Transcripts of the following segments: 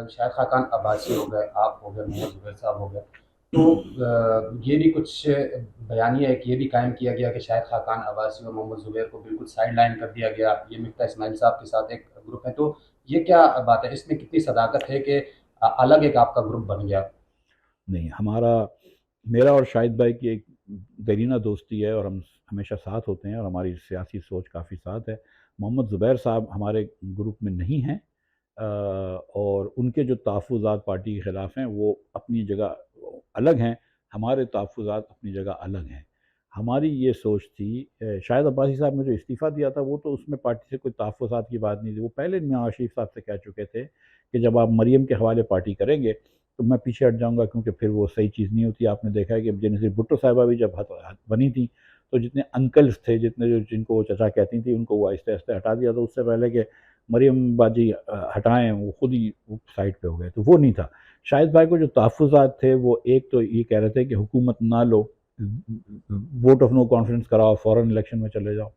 شاہد خاقان عباسی ہو گئے، آپ ہو گئے، محمد زبیر صاحب ہو گئے، تو یہ بھی کچھ بیانیہ ہے کہ یہ بھی قائم کیا گیا کہ شاہد خاقان عباسی اور محمد زبیر کو بالکل سائڈ لائن کر دیا گیا، یہ مفتاح اسماعیل صاحب کے ساتھ ایک گروپ ہے، تو یہ کیا بات ہے، اس میں کتنی صداقت ہے کہ الگ ایک آپ کا گروپ بن گیا؟ نہیں، میرا اور شاہد بھائی کی ایک دیرینہ دوستی ہے، اور ہم ہمیشہ ساتھ ہوتے ہیں، اور ہماری سیاسی سوچ کافی ساتھ ہے۔ محمد زبیر صاحب ہمارے گروپ میں نہیں ہیں، اور ان کے جو تحفظات پارٹی کے خلاف ہیں وہ اپنی جگہ الگ ہیں، ہمارے تحفظات اپنی جگہ الگ ہیں۔ ہماری یہ سوچ تھی، شاہد عباسی صاحب نے جو استعفیٰ دیا تھا وہ تو اس میں پارٹی سے کوئی تحفظات کی بات نہیں تھی، وہ پہلے میاں شریف صاحب سے کہہ چکے تھے کہ جب آپ مریم کے حوالے پارٹی کریں گے تو میں پیچھے ہٹ جاؤں گا، کیونکہ پھر وہ صحیح چیز نہیں ہوتی۔ آپ نے دیکھا ہے کہ بینظیر بھٹو صاحبہ بھی جب بنی تھی تو جتنے انکلز تھے، جن کو وہ چچا کہتی تھیں، ان کو وہ آہستہ آہستہ ہٹا دیا، تو اس سے پہلے کہ مریم باجی ہٹائیں وہ خود ہی سائڈ پہ ہو گئے، تو وہ نہیں تھا۔ شاہد بھائی کو جو تحفظات تھے وہ ایک تو یہ کہہ رہے تھے کہ حکومت نہ لو، ووٹ آف نو کانفیڈنس کراؤ، فوراً الیکشن میں چلے جاؤ۔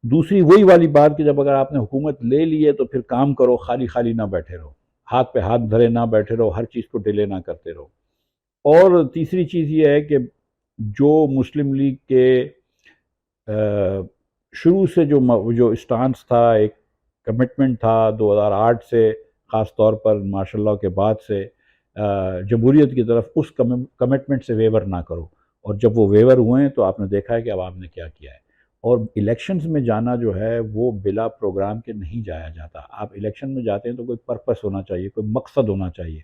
دوسری وہی والی بات کہ جب اگر آپ نے حکومت لے لی ہے تو پھر کام کرو، خالی خالی نہ بیٹھے رہو، ہاتھ پہ ہاتھ دھرے نہ بیٹھے رہو، ہر چیز کو ڈیلے نہ کرتے رہو۔ اور تیسری چیز یہ ہے کہ جو مسلم لیگ کے شروع سے جو اسٹانس تھا، ایک کمٹمنٹ تھا 2008 سے، خاص طور پر ماشاء اللہ کے بعد سے جمہوریت کی طرف، اس کمٹمنٹ سے ویور نہ کرو۔ اور جب وہ ویور ہوئے ہیں تو آپ نے دیکھا ہے کہ اب آپ نے کیا کیا ہے۔ اور الیکشنز میں جانا جو ہے وہ بلا پروگرام کے نہیں جایا جاتا۔ آپ الیکشن میں جاتے ہیں تو کوئی پرپس ہونا چاہیے، کوئی مقصد ہونا چاہیے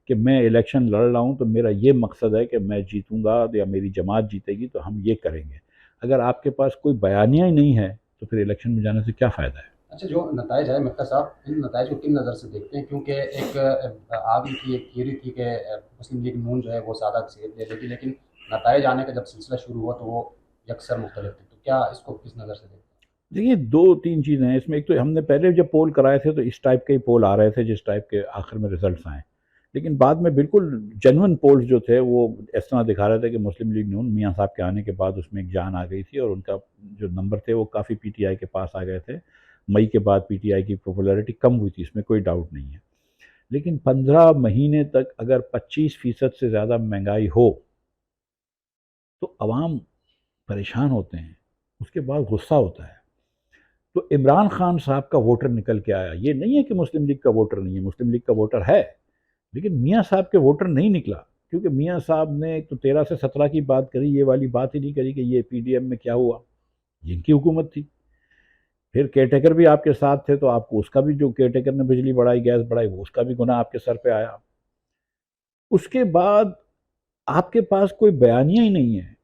کہ میں الیکشن لڑ رہا ہوں تو میرا یہ مقصد ہے کہ میں جیتوں گا یا میری جماعت جیتے گی تو ہم یہ کریں گے۔ اگر آپ کے پاس کوئی بیانیہ ہی نہیں ہے تو پھر الیکشن میں جانے سے کیا فائدہ ہے؟ اچھا، جو نتائج ہے مفتہ صاحب، ان نتائج کو کن نظر سے دیکھتے ہیں؟ کیونکہ ایک آگے کی ایک تھیوری تھی کہ مسلم لیگ نون جو ہے وہ زیادہ اکثریت لے لے گی، لیکن نتائج آنے کا جب سلسلہ شروع ہوا تو وہ یکسر مختلف تھے، تو کیا اس کو کس نظر سے دیکھتے ہیں؟ دیکھیے، دو تین چیزیں ہیں اس میں۔ ایک تو ہم نے پہلے جب پول کرائے تھے تو اس ٹائپ کے ہی پول آ رہے تھے جس ٹائپ کے آخر میں ریزلٹس آئیں، لیکن بعد میں بالکل جینون پولز جو تھے وہ اس طرح دکھا رہے تھے کہ مسلم لیگ نون میاں صاحب کے آنے کے بعد اس میں ایک جان آ گئی تھی، اور ان کا جو نمبر تھے وہ کافی پی ٹی آئی کے پاس آ گئے تھے۔ مئی کے بعد پی ٹی آئی کی پاپولیرٹی کم ہوئی تھی، اس میں کوئی ڈاؤٹ نہیں ہے، لیکن 15 مہینے تک اگر 25% سے زیادہ مہنگائی ہو تو عوام پریشان ہوتے ہیں، اس کے بعد غصہ ہوتا ہے۔ تو عمران خان صاحب کا ووٹر نکل کے آیا، یہ نہیں ہے کہ مسلم لیگ کا ووٹر نہیں ہے، مسلم لیگ کا ووٹر ہے، لیکن میاں صاحب کے ووٹر نہیں نکلا، کیونکہ میاں صاحب نے ایک تو 13 سے 17 کی بات کری، یہ والی بات ہی نہیں کری کہ یہ پی ڈی ایم میں کیا ہوا، جن کی حکومت تھی۔ پھر کیئر ٹیکر بھی آپ کے ساتھ تھے تو آپ کو اس کا بھی، جو کیئر ٹیکر نے بجلی بڑھائی، گیس بڑھائی، وہ اس کا بھی گناہ آپ کے سر پہ آیا۔ اس کے بعد آپ کے پاس کوئی بیانیہ ہی نہیں ہے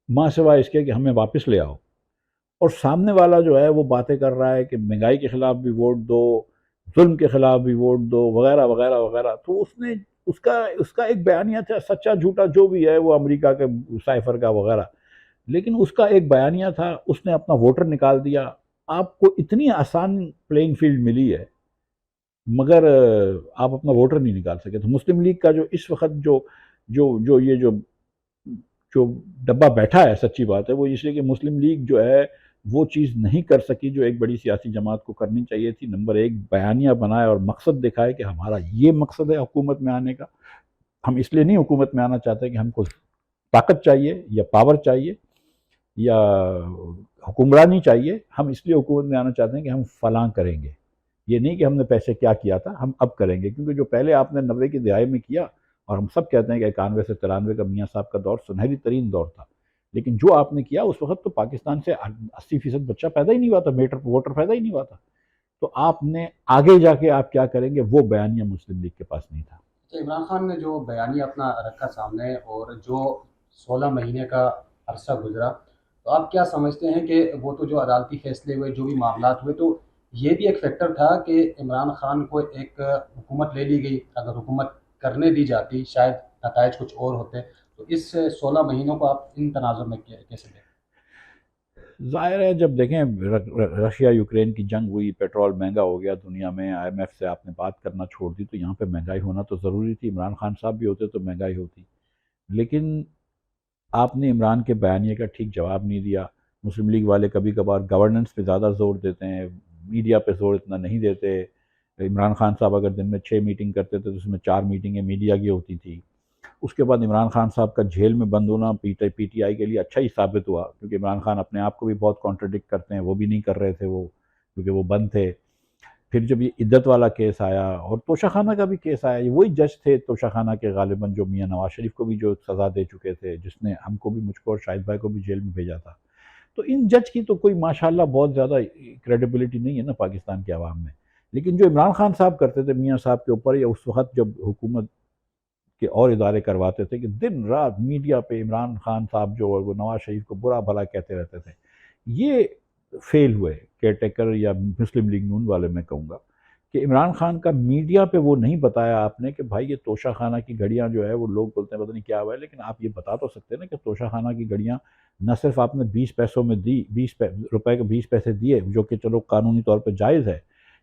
ماں سوائے اس کے کہ ہمیں واپس لے آؤ، اور سامنے والا جو ہے وہ باتیں کر رہا ہے کہ مہنگائی کے خلاف بھی ووٹ دو، ظلم کے خلاف بھی ووٹ دو، وغیرہ وغیرہ وغیرہ۔ تو اس کا ایک بیانیہ تھا، سچا جھوٹا جو بھی ہے، وہ امریکہ کے سائفر کا وغیرہ، لیکن اس کا ایک بیانیہ تھا، اس نے اپنا ووٹر نکال دیا۔ آپ کو اتنی آسان پلینگ فیلڈ ملی ہے، مگر آپ اپنا ووٹر نہیں نکال سکے۔ تو مسلم لیگ کا جو اس وقت جو ڈبہ بیٹھا ہے، سچی بات ہے وہ اس لیے کہ مسلم لیگ جو ہے وہ چیز نہیں کر سکی جو ایک بڑی سیاسی جماعت کو کرنی چاہیے تھی۔ نمبر ایک، بیانیہ بنائے اور مقصد دکھائے کہ ہمارا یہ مقصد ہے حکومت میں آنے کا، ہم اس لیے نہیں حکومت میں آنا چاہتے کہ ہم کو طاقت چاہیے یا پاور چاہیے یا حکمرانی چاہیے، ہم اس لیے حکومت میں آنا چاہتے ہیں کہ ہم فلاں کریں گے، یہ نہیں کہ ہم نے پیسے کیا کیا تھا ہم اب کریں گے، کیونکہ جو پہلے آپ نے 90 کی دہائی میں کیا، اور ہم سب کہتے ہیں کہ 91 سے 93 کا میاں صاحب کا دور سنہری ترین دور تھا، لیکن جو آپ نے کیا اس وقت تو پاکستان سے 80% بچہ پیدا ہی نہیں ہوا تھا، ووٹر پیدا ہی نہیں ہوا تھا، تو آپ نے آگے جا کے آپ کیا کریں گے وہ بیانیہ مسلم لیگ کے پاس نہیں تھا۔ تو عمران خان نے جو بیانیہ اپنا رکھا سامنے اور جو 16 مہینے کا عرصہ گزرا، تو آپ کیا سمجھتے ہیں کہ وہ تو جو عدالتی فیصلے ہوئے، جو بھی معاملات ہوئے، تو یہ بھی ایک فیکٹر تھا کہ عمران خان کو ایک حکومت لے لی گئی، اگر حکومت کرنے دی جاتی شاید نتائج کچھ اور ہوتے، تو اس 16 مہینوں کو آپ ان تناظر میں کیسے دیکھیں؟ ظاہر ہے جب دیکھیں رشیا یوکرین کی جنگ ہوئی، پیٹرول مہنگا ہو گیا دنیا میں، آئی ایم ایف سے آپ نے بات کرنا چھوڑ دی، تو یہاں پہ مہنگائی ہونا تو ضروری تھی، عمران خان صاحب بھی ہوتے تو مہنگائی ہوتی، لیکن آپ نے عمران کے بیانیے کا ٹھیک جواب نہیں دیا۔ مسلم لیگ والے کبھی کبھار گورننس پہ زیادہ زور دیتے ہیں، میڈیا پہ زور اتنا نہیں دیتے، عمران خان صاحب اگر دن میں 6 میٹنگ کرتے تھے تو اس میں 4 میٹنگیں میڈیا کی ہوتی تھی. اس کے بعد عمران خان صاحب کا جیل میں بند ہونا پی ٹی آئی کے لیے اچھا ہی ثابت ہوا، کیونکہ عمران خان اپنے آپ کو بھی بہت کانٹرڈکٹ کرتے ہیں، وہ بھی نہیں کر رہے تھے وہ، کیونکہ وہ بند تھے. پھر جب یہ عدت والا کیس آیا اور توشہ خانہ کا بھی کیس آیا، یہ وہی جج تھے توشہ خانہ کے غالباً جو میاں نواز شریف کو بھی جو سزا دے چکے تھے، جس نے ہم کو بھی، مجھ کو اور شاہد بھائی کو بھی جیل میں بھیجا تھا. تو ان جج کی تو کوئی ماشاءاللہ بہت زیادہ کریڈیبلٹی نہیں ہے نا پاکستان کے عوام میں. لیکن جو عمران خان صاحب کرتے تھے میاں صاحب کے اوپر، یا اس وقت جب حکومت کے اور ادارے کرواتے تھے، کہ دن رات میڈیا پہ عمران خان صاحب جو وہ نواز شریف کو برا بھلا کہتے رہتے تھے، یہ فیل ہوئے کیئر ٹیکر یا مسلم لیگ نون والے. میں کہوں گا کہ عمران خان کا میڈیا پہ وہ نہیں بتایا آپ نے کہ بھائی یہ توشہ خانہ کی گھڑیاں جو ہے، وہ لوگ بولتے ہیں پتہ نہیں کیا ہوا ہے، لیکن آپ یہ بتا تو سکتے ہیں نا کہ توشہ خانہ کی گھڑیاں نہ صرف آپ نے 20 پیسوں میں دی، 20 روپے کے 20 پیسے دیے، جو کہ چلو قانونی طور پہ جائز ہے،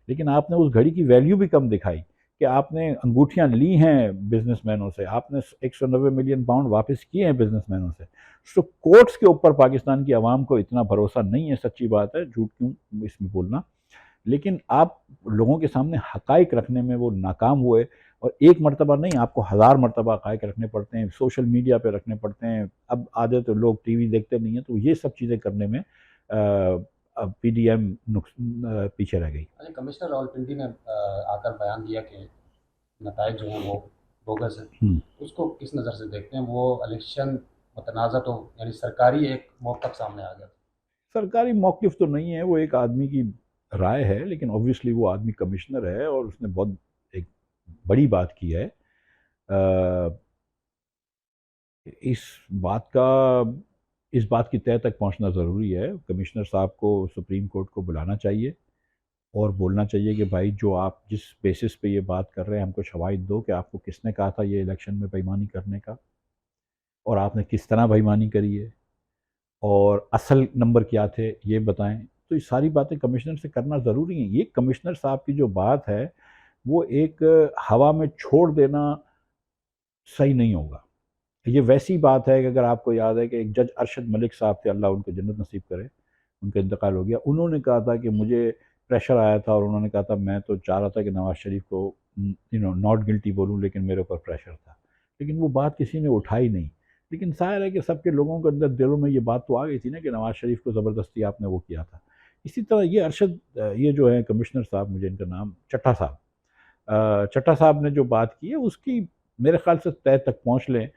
لیکن آپ نے اس گھڑی کی ویلیو بھی کم دکھائی، کہ آپ نے انگوٹھیاں لی ہیں بزنس مینوں سے، آپ نے 190 ملین پاؤنڈ واپس کیے ہیں بزنس مینوں سے. سو کورٹس کے اوپر پاکستان کی عوام کو اتنا بھروسہ نہیں ہے، سچی بات ہے، جھوٹ کیوں اس میں بولنا. لیکن آپ لوگوں کے سامنے حقائق رکھنے میں وہ ناکام ہوئے، اور ایک مرتبہ نہیں، آپ کو 1000 مرتبہ حقائق رکھنے پڑتے ہیں، سوشل میڈیا پہ رکھنے پڑتے ہیں. اب آدھے تو لوگ ٹی وی دیکھتے نہیں ہیں، تو یہ سب چیزیں کرنے میں پی ڈی ایم پیچھے رہ گئی. اچھا، کمشنر راولپنڈی نے آ کر بیان دیا کہ نتائج جو ہیں وہ بوگس ہیں، اس کو کس نظر سے دیکھتے ہیں؟ وہ الیکشن متنازع تو یعنی سرکاری ایک موقف سامنے آ گیا. سرکاری موقف تو نہیں ہے، وہ ایک آدمی کی رائے ہے، لیکن اوبویسلی وہ آدمی کمشنر ہے اور اس نے بہت ایک بڑی بات کی ہے. اس بات کا اس بات کی تہہ تک پہنچنا ضروری ہے. کمشنر صاحب کو سپریم کورٹ کو بلانا چاہیے اور بولنا چاہیے کہ بھائی جو آپ جس بیسس پہ یہ بات کر رہے ہیں، ہم کو شواہد دو کہ آپ کو کس نے کہا تھا یہ الیکشن میں بےایمانی کرنے کا، اور آپ نے کس طرح بےایمانی کری ہے، اور اصل نمبر کیا تھے یہ بتائیں. تو یہ ساری باتیں کمشنر سے کرنا ضروری ہیں. یہ کمشنر صاحب کی جو بات ہے وہ ایک ہوا میں چھوڑ دینا صحیح نہیں ہوگا. یہ ویسی بات ہے کہ اگر آپ کو یاد ہے کہ ایک جج ارشد ملک صاحب تھے، اللہ ان کو جنت نصیب کرے، ان کا انتقال ہو گیا. انہوں نے کہا تھا کہ مجھے پریشر آیا تھا، اور انہوں نے کہا تھا میں تو چاہ رہا تھا کہ نواز شریف کو ناٹ گلٹی بولوں، لیکن میرے اوپر پریشر تھا. لیکن وہ بات کسی نے اٹھائی نہیں. لیکن ظاہر ہے کہ سب کے لوگوں کے اندر دلوں میں یہ بات تو آ گئی تھی نا کہ نواز شریف کو زبردستی آپ نے وہ کیا تھا. اسی طرح یہ ارشد، یہ جو ہے کمشنر صاحب، مجھے ان کا نام چٹھا صاحب، چٹھا صاحب نے جو بات کی ہے اس کی میرے خیال سے طے تک پہنچ لیں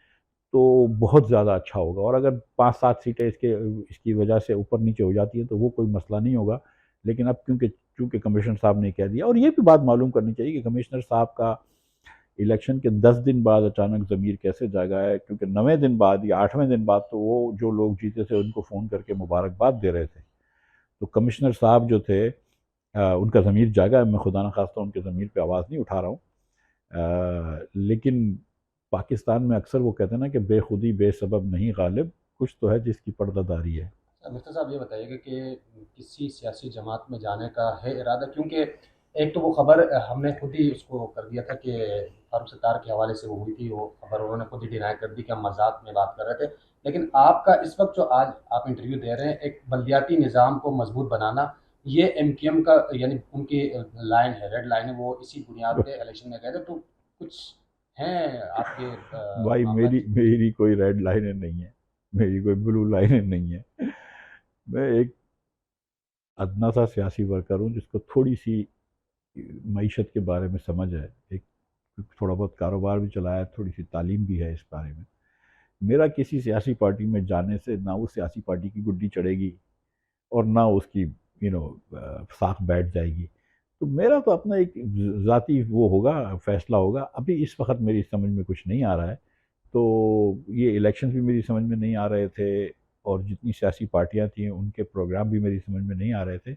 تو بہت زیادہ اچھا ہوگا. اور اگر 5-7 سیٹیں اس کی وجہ سے اوپر نیچے ہو جاتی ہیں تو وہ کوئی مسئلہ نہیں ہوگا. لیکن اب چونکہ کمشنر صاحب نے کہہ دیا، اور یہ بھی بات معلوم کرنی چاہیے کہ کمشنر صاحب کا الیکشن کے 10 دن بعد اچانک ضمیر کیسے جاگا ہے، کیونکہ 9ویں دن بعد یا 8ویں دن بعد تو وہ جو لوگ جیتے تھے ان کو فون کر کے مبارکباد دے رہے تھے. تو کمشنر صاحب جو تھے ان کا ضمیر جاگا ہے. میں خدا نخواستہ ان کے ضمیر پہ آواز نہیں اٹھا رہا ہوں، لیکن پاکستان میں اکثر وہ کہتے ہیں نا کہ بے خودی بے سبب نہیں غالب، کچھ تو ہے جس کی پردہ داری ہے. مفتی صاحب یہ بتائیے گا کہ کسی سیاسی جماعت میں جانے کا ہے ارادہ؟ کیونکہ ایک تو وہ خبر ہم نے خود ہی اس کو کر دیا تھا کہ فاروق ستار کے حوالے سے وہ ہوئی تھی، وہ خبر انہوں نے خود ہی ڈینائی کر دی کہ ہم مذاق میں بات کر رہے تھے. لیکن آپ کا اس وقت جو آج آپ انٹرویو دے رہے ہیں، ایک بلدیاتی نظام کو مضبوط بنانا، یہ ایم کیو ایم کا یعنی ان کی لائن ہے، ریڈ لائن ہے، وہ اسی بنیاد پہ الیکشن میں گئے تھے. تو کچھ ہیں آپ کے بھائی معاملات؟ میری کوئی ریڈ لائنیں نہیں ہیں، میری کوئی بلو لائنیں نہیں ہیں. میں ایک ادنا سا سیاسی ورکر ہوں جس کو تھوڑی سی معیشت کے بارے میں سمجھ ہے، ایک تھوڑا بہت کاروبار بھی چلایا ہے، تھوڑی سی تعلیم بھی ہے اس بارے میں. میرا کسی سیاسی پارٹی میں جانے سے نہ وہ سیاسی پارٹی کی گڈی چڑھے گی اور نہ اس کی ساکھ بیٹھ جائے گی. تو میرا تو اپنا ایک ذاتی وہ ہوگا، فیصلہ ہوگا. ابھی اس وقت میری سمجھ میں کچھ نہیں آ رہا ہے. تو یہ الیکشنز بھی میری سمجھ میں نہیں آ رہے تھے، اور جتنی سیاسی پارٹیاں تھیں ان کے پروگرام بھی میری سمجھ میں نہیں آ رہے تھے.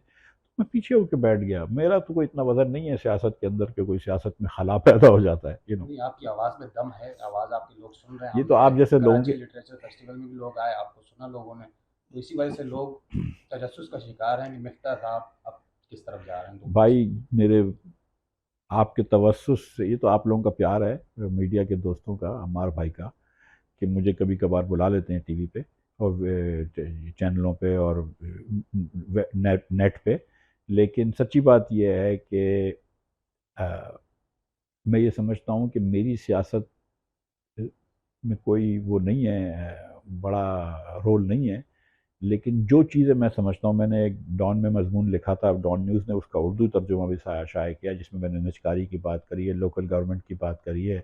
میں پیچھے ہو کے بیٹھ گیا. میرا تو کوئی اتنا وزن نہیں ہے سیاست کے اندر کہ کوئی سیاست میں خلا پیدا ہو جاتا ہے. نہیں، آپ کی آواز میں دم ہے، آواز آپ کے لوگ سن رہے ہیں. یہ ہم تو نے آپ جیسے لوگوں کراچی کے لٹریچر فیسٹیول میں بھی لوگ آئے، آپ کو سنا لوگوں نے، تو اسی وجہ سے لوگ تجسس کا شکار ہیں کہ مفتاح صاحب اب کس طرف جا رہے ہیں. تو بھائی میرے آپ کے توسط سے، یہ تو آپ لوگوں کا پیار ہے میڈیا کے دوستوں کا، عمار بھائی کا، کہ مجھے کبھی کبھار بلا لیتے ہیں ٹی وی پہ اور چینلوں پہ اور نیٹ پہ. لیکن سچی بات یہ ہے کہ میں یہ سمجھتا ہوں کہ میری سیاست میں کوئی وہ نہیں ہے، بڑا رول نہیں ہے، لیکن جو چیزیں میں سمجھتا ہوں، میں نے ایک ڈان میں مضمون لکھا تھا، ڈان نیوز نے اس کا اردو ترجمہ بھی شائع کیا، جس میں نے نجکاری کی بات کری ہے، لوکل گورنمنٹ کی بات کری ہے،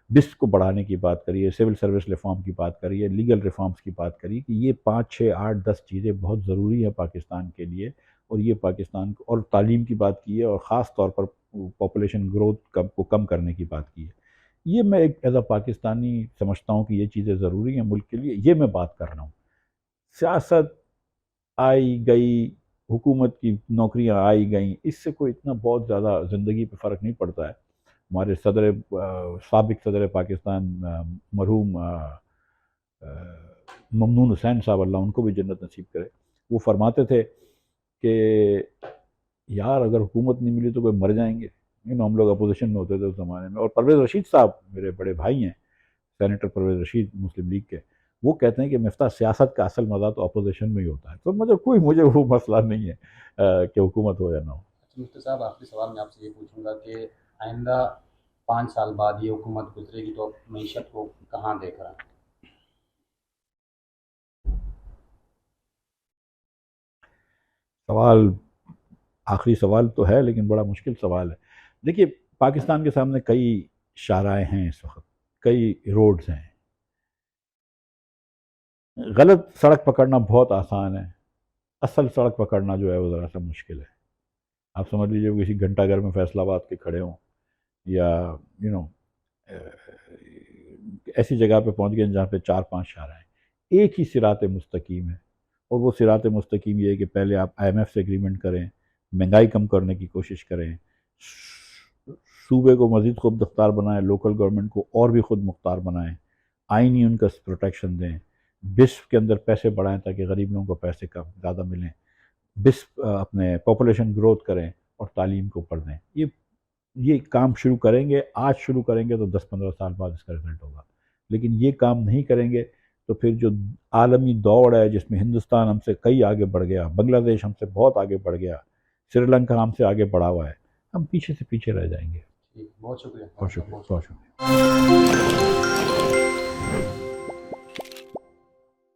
بسٹ کو بڑھانے کی بات کری ہے، سول سروس ریفارم کی بات کری ہے، لیگل ریفارمز کی بات کری کہ یہ 5 6 8 10 چیزیں بہت ضروری ہیں پاکستان کے لیے، اور یہ پاکستان کو، اور تعلیم کی بات کی ہے، اور خاص طور پر پاپولیشن گروتھ کو کم کرنے کی بات کی ہے۔ یہ میں ایک ایز اے پاکستانی سمجھتا ہوں کہ یہ چیزیں ضروری ہیں ملک کے لیے، یہ میں بات کر رہا ہوں۔ سیاست آئی گئی، حکومت کی نوکریاں آئی گئیں، اس سے کوئی اتنا بہت زیادہ زندگی پہ فرق نہیں پڑتا ہے۔ ہمارے سابق صدر پاکستان مرحوم ممنون حسین صاحب، اللہ ان کو بھی جنت نصیب کرے، وہ فرماتے تھے کہ یار اگر حکومت نہیں ملی تو کوئی مر جائیں گے، ہم لوگ اپوزیشن میں ہوتے تھے اس زمانے میں۔ اور پرویز رشید صاحب میرے بڑے بھائی ہیں، سینیٹر پرویز رشید مسلم لیگ کے، وہ کہتے ہیں کہ مفتاح سیاست کا اصل مزہ تو اپوزیشن میں ہی ہوتا ہے، تو مجھے وہ مسئلہ نہیں ہے کہ حکومت ہو یا نہ ہو۔ اچھا مفتی صاحب، آخری سوال میں آپ سے یہ پوچھوں گا کہ آئندہ 5 سال بعد یہ حکومت گزرے گی تو معیشت کو کہاں دیکھ رہا ہے؟ سوال، آخری سوال تو ہے لیکن بڑا مشکل سوال ہے۔ دیکھیے، پاکستان کے سامنے کئی شاہراہیں ہیں اس وقت، کئی روڈز ہیں۔ غلط سڑک پکڑنا بہت آسان ہے، اصل سڑک پکڑنا جو ہے وہ ذرا سا مشکل ہے۔ آپ سمجھ لیجیے کسی گھنٹہ گھر میں فیصل آباد کے کھڑے ہوں، یا ایسی جگہ پہ پہنچ گئے جہاں پہ 4 5 شاہراہیں، ایک ہی صراط مستقیم ہے، اور وہ صراط مستقیم یہ ہے کہ پہلے آپ IMF سے ایگریمنٹ کریں، مہنگائی کم کرنے کی کوشش کریں، صوبے کو مزید خود مختار بنائیں، لوکل گورنمنٹ کو اور بھی خود مختار بنائیں، آئینی ان کا پروٹیکشن دیں، بسپ کے اندر پیسے بڑھائیں تاکہ غریب لوگوں کو پیسے کم زیادہ ملیں، بسپ اپنے پاپولیشن گروتھ کریں، اور تعلیم کو اوپر دیں۔ یہ کام شروع کریں گے، آج شروع کریں گے تو 10 15 سال بعد اس کا رزلٹ ہوگا، لیکن یہ کام نہیں کریں گے تو پھر جو عالمی دوڑ ہے جس میں ہندوستان ہم سے کئی آگے بڑھ گیا، بنگلہ دیش ہم سے بہت آگے بڑھ گیا، سری لنکا ہم سے آگے بڑھا ہوا ہے، ہم پیچھے سے پیچھے رہ جائیں گے۔ ٹھیک، بہت شکریہ، بہت شکریہ، بہت بہت شکریہ۔ شکریہ۔